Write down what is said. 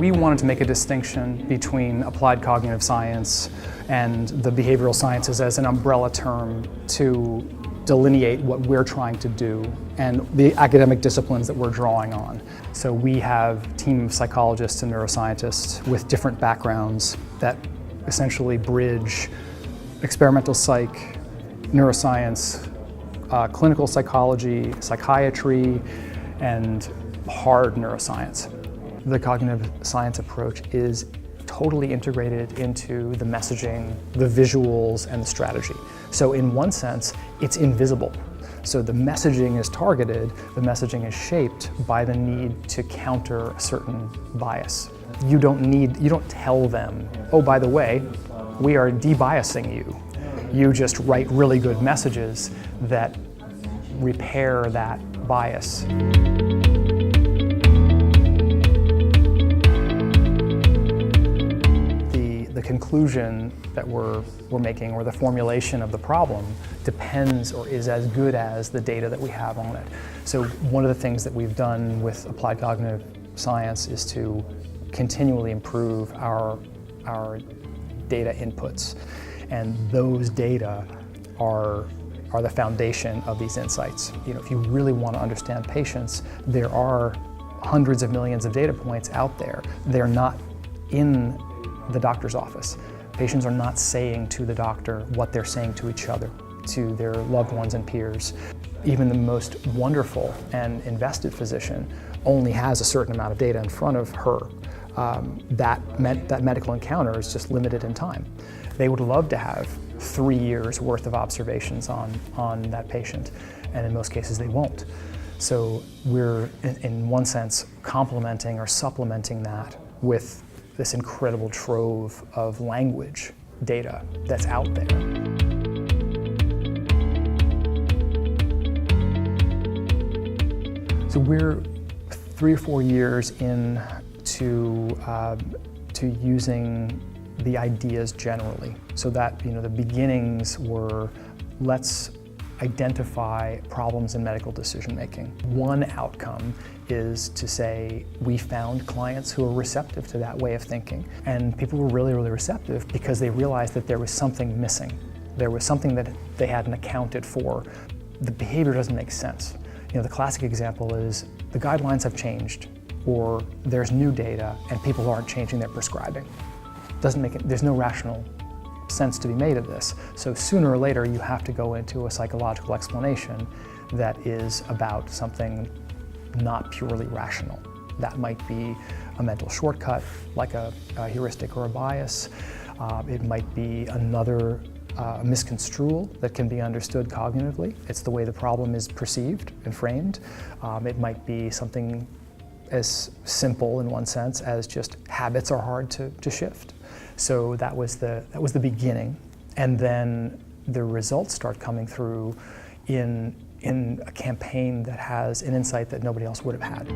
We wanted to make a distinction between applied cognitive science and the behavioral sciences as an umbrella term to delineate what we're trying to do and the academic disciplines that we're drawing on. So we have a team of psychologists and neuroscientists with different backgrounds that essentially bridge experimental psych, neuroscience, clinical psychology, psychiatry, and hard neuroscience. The cognitive science approach is totally integrated into the messaging, the visuals, and the strategy. So in one sense, it's invisible. So the messaging is targeted, the messaging is shaped by the need to counter a certain bias. You don't tell them, oh, by the way, we are debiasing you. You just write really good messages that repair that bias. The conclusion that we're making, or the formulation of the problem, depends or is as good as the data that we have on it. So one of the things that we've done with applied cognitive science is to continually improve our data inputs. And those data are the foundation of these insights. If you really want to understand patients, there are hundreds of millions of data points out there. They're not in the doctor's office. Patients are not saying to the doctor what they're saying to each other, to their loved ones and peers. Even the most wonderful and invested physician only has a certain amount of data in front of her. That medical encounter is just limited in time. They would love to have 3 years worth of observations on that patient, and in most cases they won't. So we're, in one sense, complementing or supplementing that with this incredible trove of language data that's out there. So we're 3 or 4 years into to using the ideas generally. So that, the beginnings were, let's identify problems in medical decision making. One outcome is to say we found clients who are receptive to that way of thinking. And people were really, really receptive because they realized that there was something missing. There was something that they hadn't accounted for. The behavior doesn't make sense. The classic example is the guidelines have changed, or there's new data and people aren't changing their prescribing. There's no rational sense to be made of this. So sooner or later you have to go into a psychological explanation that is about something not purely rational. That might be a mental shortcut, like a heuristic or a bias. It might be another misconstrual that can be understood cognitively. It's the way the problem is perceived and framed. It might be something as simple in one sense as just habits are hard to shift. So that was the beginning, and then the results start coming through in a campaign that has an insight that nobody else would have had.